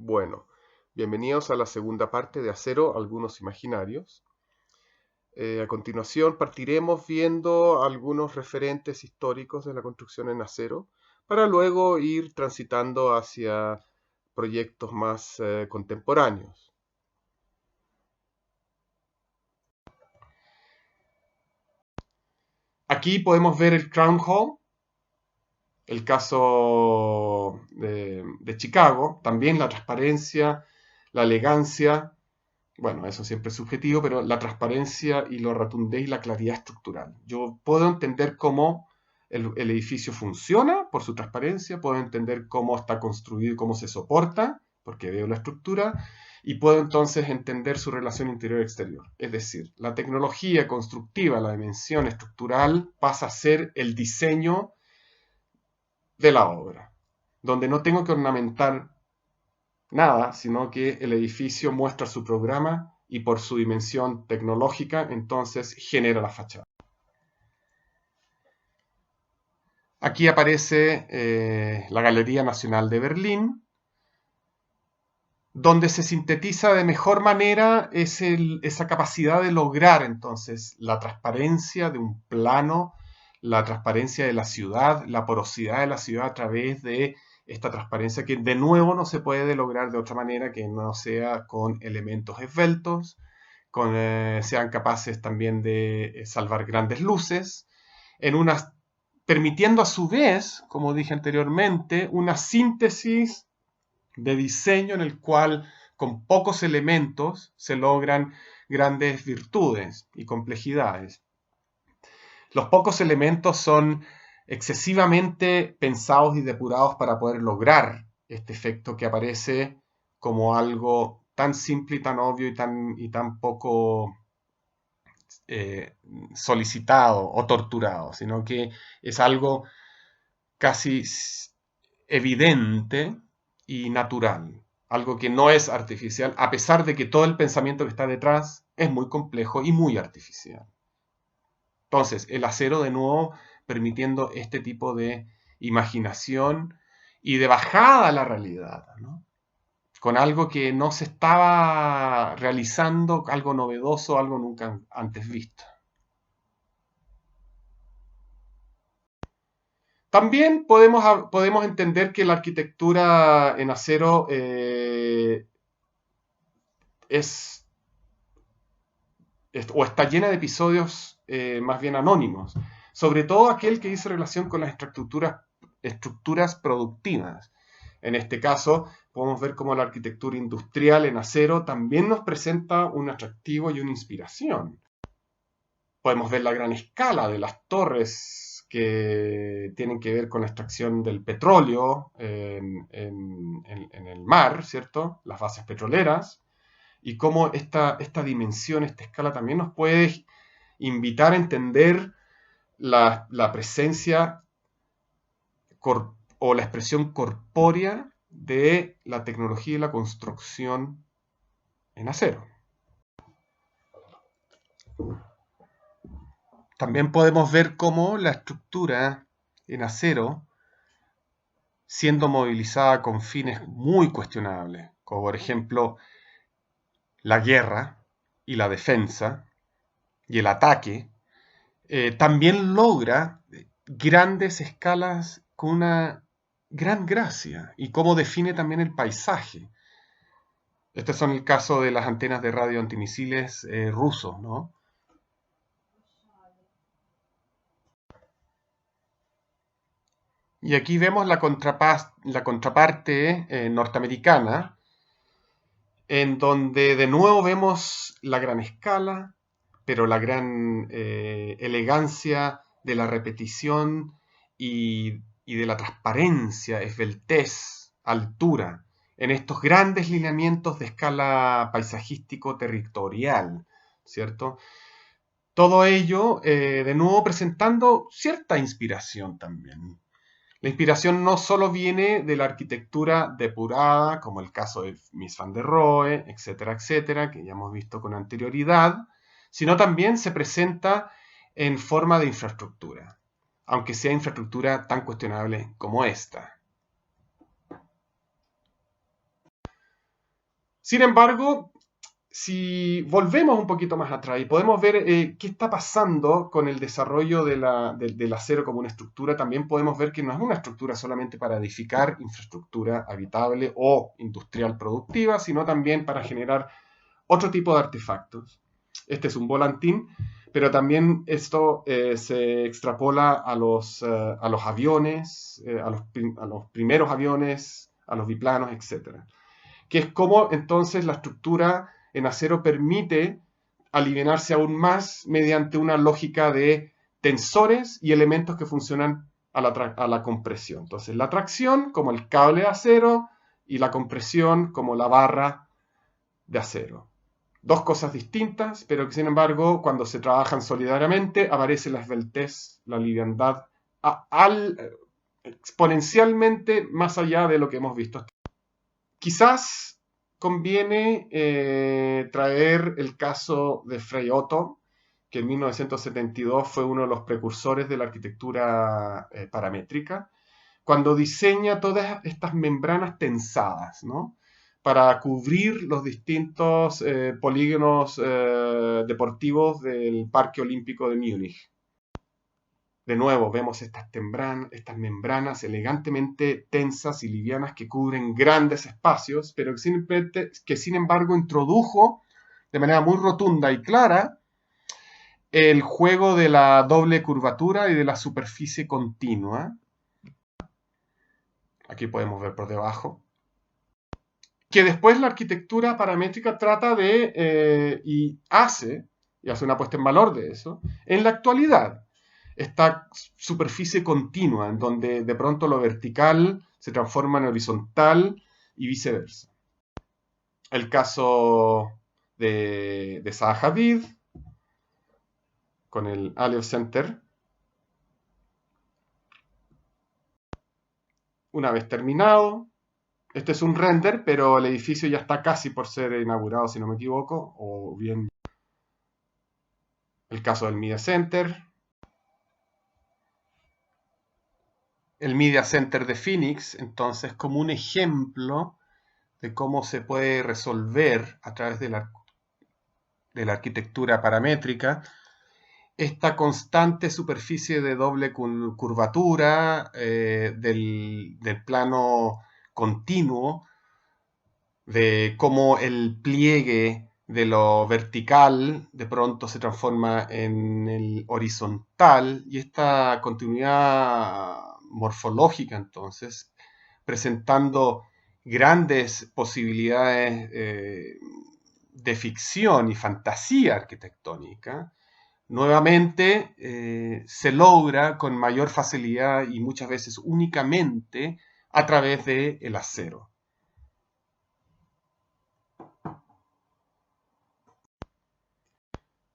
Bueno, bienvenidos a la segunda parte de Acero, algunos imaginarios. A continuación partiremos viendo algunos referentes históricos de la construcción en acero, para luego ir transitando hacia proyectos más contemporáneos. Aquí podemos ver el Crown Hall, el caso de Chicago, también la transparencia, la elegancia. Bueno, eso siempre es subjetivo, pero la transparencia y la rotundez y la claridad estructural. Yo puedo entender cómo el edificio funciona por su transparencia, puedo entender cómo está construido y cómo se soporta, porque veo la estructura, y puedo entonces entender su relación interior-exterior. Es decir, la tecnología constructiva, la dimensión estructural, pasa a ser el diseño de la obra, donde no tengo que ornamentar nada, sino que el edificio muestra su programa y por su dimensión tecnológica, entonces genera la fachada. Aquí aparece la Galería Nacional de Berlín, donde se sintetiza de mejor manera esa capacidad de lograr entonces la transparencia de un plano, la transparencia de la ciudad, la porosidad de la ciudad a través de esta transparencia que de nuevo no se puede lograr de otra manera que no sea con elementos esbeltos, sean capaces también de salvar grandes luces, en una, permitiendo a su vez, como dije anteriormente, una síntesis de diseño en el cual con pocos elementos se logran grandes virtudes y complejidades. Los pocos elementos son excesivamente pensados y depurados para poder lograr este efecto que aparece como algo tan simple y tan obvio y tan poco eh, solicitado o torturado, sino que es algo casi evidente y natural, algo que no es artificial, a pesar de que todo el pensamiento que está detrás es muy complejo y muy artificial. Entonces, el acero de nuevo permitiendo este tipo de imaginación y de bajada a la realidad, ¿no? Con algo que no se estaba realizando, algo novedoso, algo nunca antes visto. También podemos entender que la arquitectura en acero es, o está llena de episodios más bien anónimos, sobre todo aquel que dice relación con las estructuras productivas. En este caso, podemos ver cómo la arquitectura industrial en acero también nos presenta un atractivo y una inspiración. Podemos ver la gran escala de las torres que tienen que ver con la extracción del petróleo en el mar, ¿cierto? Las bases petroleras, y cómo esta dimensión, esta escala también nos puede invitar a entender la presencia o la expresión corpórea de la tecnología y la construcción en acero. También podemos ver cómo la estructura en acero, siendo movilizada con fines muy cuestionables, como por ejemplo la guerra y la defensa y el ataque, también logra grandes escalas con una gran gracia y cómo define también el paisaje. Estos son el caso de las antenas de radio antimisiles rusos, ¿no? Y aquí vemos la contraparte norteamericana, en donde de nuevo vemos la gran escala, pero la gran elegancia de la repetición y de la transparencia, esbeltez, altura, en estos grandes lineamientos de escala paisajístico-territorial, ¿cierto? Todo ello, de nuevo, presentando cierta inspiración también. La inspiración no solo viene de la arquitectura depurada, como el caso de Mies van der Rohe, etcétera, etcétera, que ya hemos visto con anterioridad, sino también se presenta en forma de infraestructura, aunque sea infraestructura tan cuestionable como esta. Sin embargo, si volvemos un poquito más atrás y podemos ver qué está pasando con el desarrollo del acero como una estructura, también podemos ver que no es una estructura solamente para edificar infraestructura habitable o industrial productiva, sino también para generar otro tipo de artefactos. Este es un volantín, pero también esto se extrapola a los aviones, a los primeros aviones, a los biplanos, etc. Que es como entonces la estructura en acero permite aliviarse aún más mediante una lógica de tensores y elementos que funcionan a la compresión. Entonces, la tracción como el cable de acero y la compresión como la barra de acero. Dos cosas distintas, pero que sin embargo, cuando se trabajan solidariamente, aparece la esbeltez, la liviandad, exponencialmente más allá de lo que hemos visto. Quizás conviene traer el caso de Frei Otto, que en 1972 fue uno de los precursores de la arquitectura paramétrica, cuando diseña todas estas membranas tensadas, ¿no? Para cubrir los distintos polígonos deportivos del Parque Olímpico de Múnich. De nuevo, vemos estas membranas elegantemente tensas y livianas que cubren grandes espacios, pero que sin embargo introdujo de manera muy rotunda y clara el juego de la doble curvatura y de la superficie continua. Aquí podemos ver por debajo. Que después la arquitectura paramétrica trata de, y hace una puesta en valor de eso, en la actualidad. Esta superficie continua, en donde de pronto lo vertical se transforma en horizontal y viceversa. El caso de Zaha Hadid, con el Aleph Center. Una vez terminado, este es un render, pero el edificio ya está casi por ser inaugurado, si no me equivoco, o bien el caso del Media Center. El Media Center de Phoenix, entonces, como un ejemplo de cómo se puede resolver a través de la arquitectura paramétrica esta constante superficie de doble curvatura del plano continuo, de cómo el pliegue de lo vertical de pronto se transforma en el horizontal, y esta continuidad morfológica entonces presentando grandes posibilidades de ficción y fantasía arquitectónica, nuevamente se logra con mayor facilidad y muchas veces únicamente a través del acero.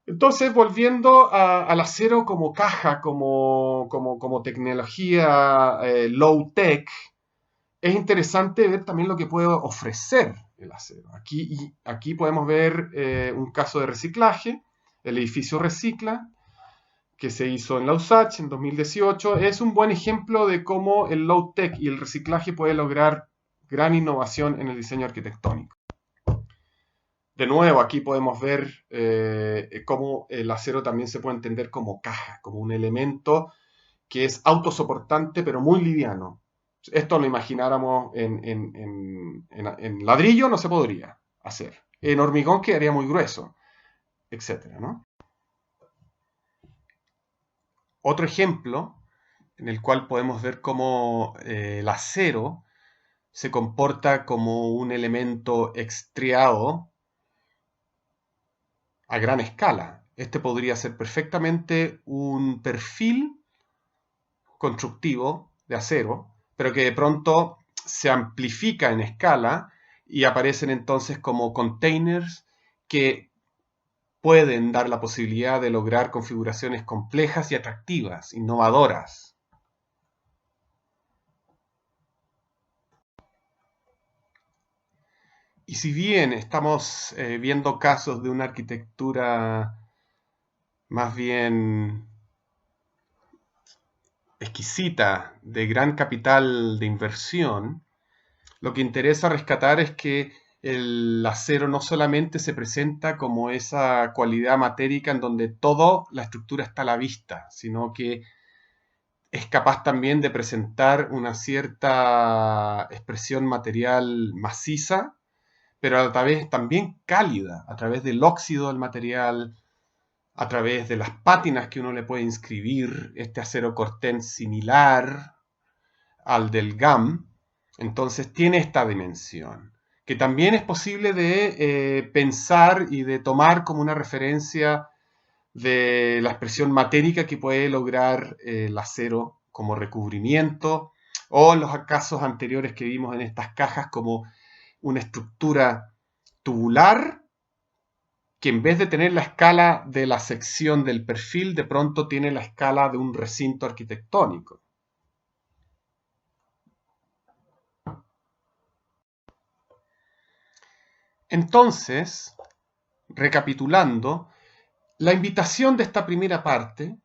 Entonces, volviendo al acero como caja, como tecnología low-tech, es interesante ver también lo que puede ofrecer el acero. Aquí podemos ver un caso de reciclaje. El edificio Recicla, que se hizo en Lausach en 2018, es un buen ejemplo de cómo el low-tech y el reciclaje puede lograr gran innovación en el diseño arquitectónico. De nuevo, aquí podemos ver cómo el acero también se puede entender como caja, como un elemento que es autosoportante pero muy liviano. Esto lo imagináramos en ladrillo, no se podría hacer. En hormigón quedaría muy grueso, etc., ¿no? Otro ejemplo en el cual podemos ver cómo el acero se comporta como un elemento extriado a gran escala. Este podría ser perfectamente un perfil constructivo de acero, pero que de pronto se amplifica en escala y aparecen entonces como containers que pueden dar la posibilidad de lograr configuraciones complejas y atractivas, innovadoras. Y si bien estamos viendo casos de una arquitectura más bien exquisita, de gran capital de inversión, lo que interesa rescatar es que el acero no solamente se presenta como esa cualidad matérica en donde toda la estructura está a la vista, sino que es capaz también de presentar una cierta expresión material maciza, pero a la vez también cálida, a través del óxido del material, a través de las pátinas que uno le puede inscribir, este acero corten similar al del GAM, entonces tiene esta dimensión, que también es posible de pensar y de tomar como una referencia de la expresión matérica que puede lograr el acero como recubrimiento, o en los casos anteriores que vimos en estas cajas como una estructura tubular que en vez de tener la escala de la sección del perfil, de pronto tiene la escala de un recinto arquitectónico. Entonces, recapitulando, la invitación de esta primera parte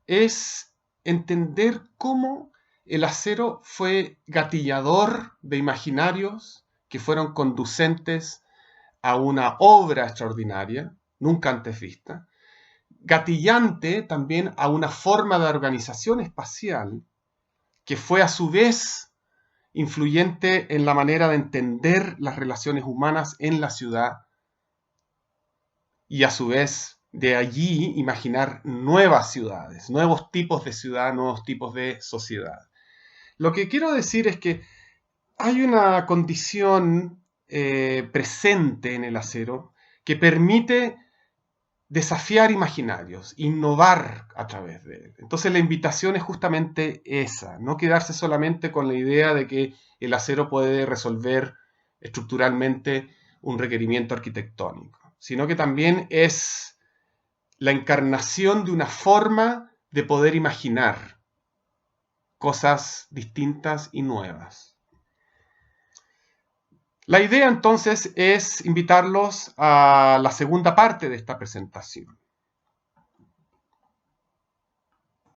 es entender cómo el acero fue gatillador de imaginarios que fueron conducentes a una obra extraordinaria, nunca antes vista, gatillante también a una forma de organización espacial que fue a su vez influyente en la manera de entender las relaciones humanas en la ciudad y a su vez de allí imaginar nuevas ciudades, nuevos tipos de ciudad, nuevos tipos de sociedad. Lo que quiero decir es que hay una condición presente en el acero que permite desafiar imaginarios, innovar a través de él. Entonces la invitación es justamente esa, no quedarse solamente con la idea de que el acero puede resolver estructuralmente un requerimiento arquitectónico, sino que también es la encarnación de una forma de poder imaginar cosas distintas y nuevas. La idea entonces es invitarlos a la segunda parte de esta presentación.